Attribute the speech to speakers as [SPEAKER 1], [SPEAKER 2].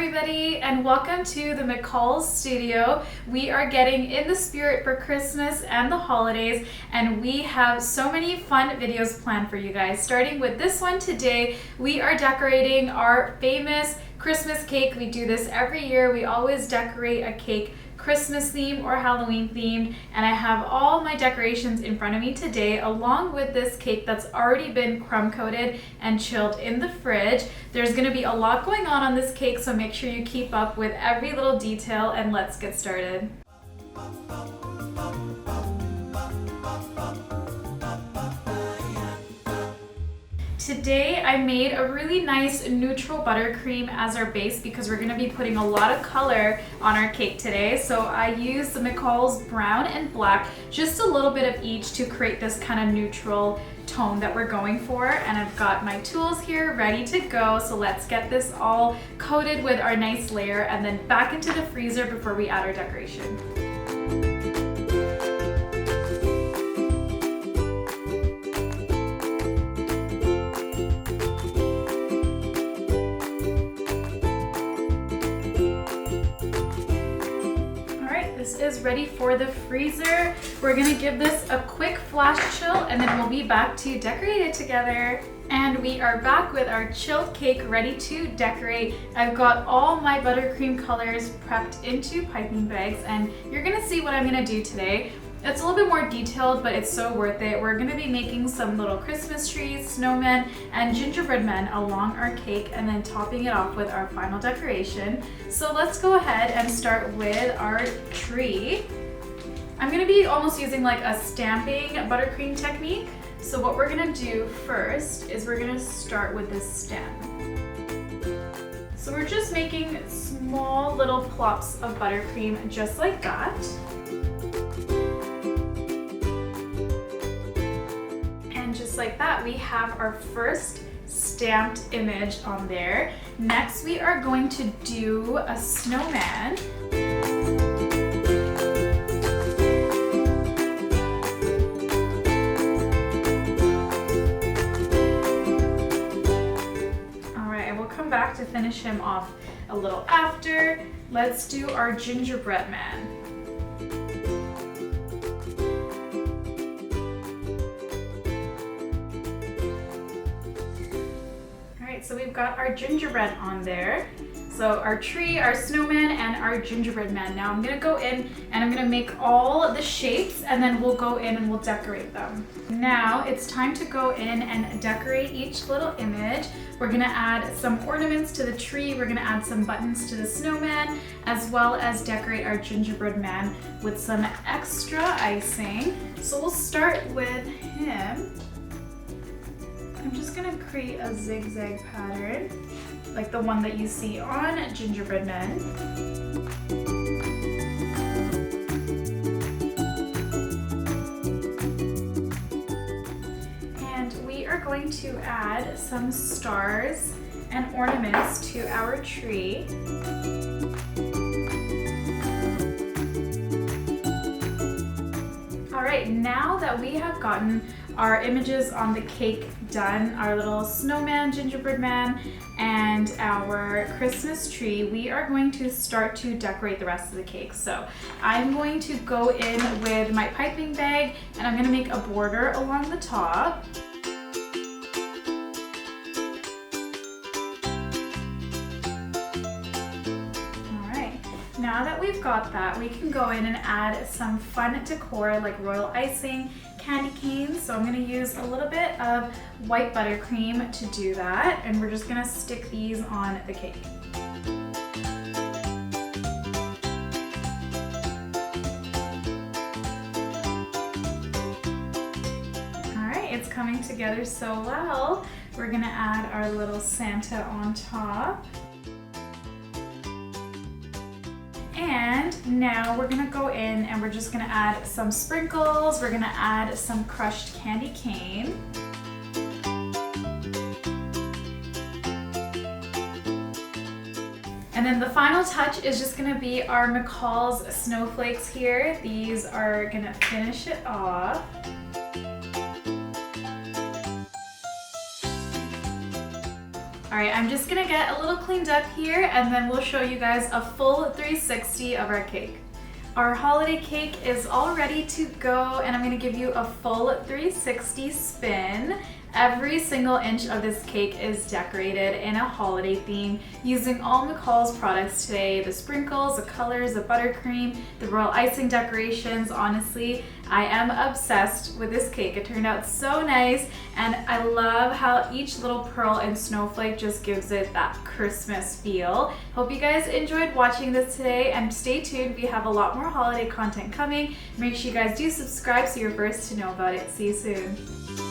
[SPEAKER 1] everybody, and welcome to the McCall's studio. We are getting in the spirit for Christmas and the holidays, and we have so many fun videos planned for you guys. Starting with this one today, we are decorating our famous Christmas cake. We do this every year. We always decorate a cake Christmas themed or Halloween themed, and I have all my decorations in front of me today along with this cake that's already been crumb coated and chilled in the fridge. There's going to be a lot going on this cake, so make sure you keep up with every little detail, and let's get started. Today I made a really nice neutral buttercream as our base because we're going to be putting a lot of color on our cake today. So I used the McCall's brown and black, just a little bit of each to create this kind of neutral tone that we're going for. And I've got my tools here ready to go. So let's get this all coated with our nice layer and then back into the freezer before we add our decoration. This is ready for the freezer. We're gonna give this a quick flash chill and then we'll be back to decorate it together. And we are back with our chilled cake ready to decorate. I've got all my buttercream colors prepped into piping bags, and you're gonna see what I'm gonna do today. It's a little bit more detailed, but it's so worth it. We're gonna be making some little Christmas trees, snowmen, and gingerbread men along our cake and then topping it off with our final decoration. So let's go ahead and start with our tree. I'm gonna be almost using like a stamping buttercream technique. So what we're gonna do first is we're gonna start with this stem. So we're just making small little plops of buttercream just like that. Just like that, we have our first stamped image on there. Next, we are going to do a snowman. All right, and we'll come back to finish him off a little after. Let's do our gingerbread man. So we've got our gingerbread on there. So our tree, our snowman, and our gingerbread man. Now I'm gonna go in and I'm gonna make all the shapes and then we'll go in and we'll decorate them. Now it's time to go in and decorate each little image. We're gonna add some ornaments to the tree. We're gonna add some buttons to the snowman, as well as decorate our gingerbread man with some extra icing. So we'll start with him. I'm just gonna create a zigzag pattern, like the one that you see on gingerbread men. And we are going to add some stars and ornaments to our tree. All right, now that we have gotten our images on the cake done, our little snowman, gingerbread man, and our Christmas tree, we are going to start to decorate the rest of the cake. So I'm going to go in with my piping bag and I'm gonna make a border along the top. Now that we've got that, we can go in and add some fun decor like royal icing, candy canes. So I'm gonna use a little bit of white buttercream to do that, and we're just gonna stick these on the cake. All right, it's coming together so well. We're gonna add our little Santa on top. And now we're gonna go in and we're just gonna add some sprinkles. We're gonna add some crushed candy cane. And then the final touch is just gonna be our McCall's snowflakes here. These are gonna finish it off. All right, I'm just gonna get a little cleaned up here and then we'll show you guys a full 360 of our cake. Our holiday cake is all ready to go and I'm gonna give you a full 360 spin. Every single inch of this cake is decorated in a holiday theme using all McCall's products today. The sprinkles, the colors, the buttercream, the royal icing decorations. Honestly, I am obsessed with this cake. It turned out so nice and I love how each little pearl and snowflake just gives it that Christmas feel. Hope you guys enjoyed watching this today and stay tuned. We have a lot more holiday content coming. Make sure you guys do subscribe so you're first to know about it. See you soon.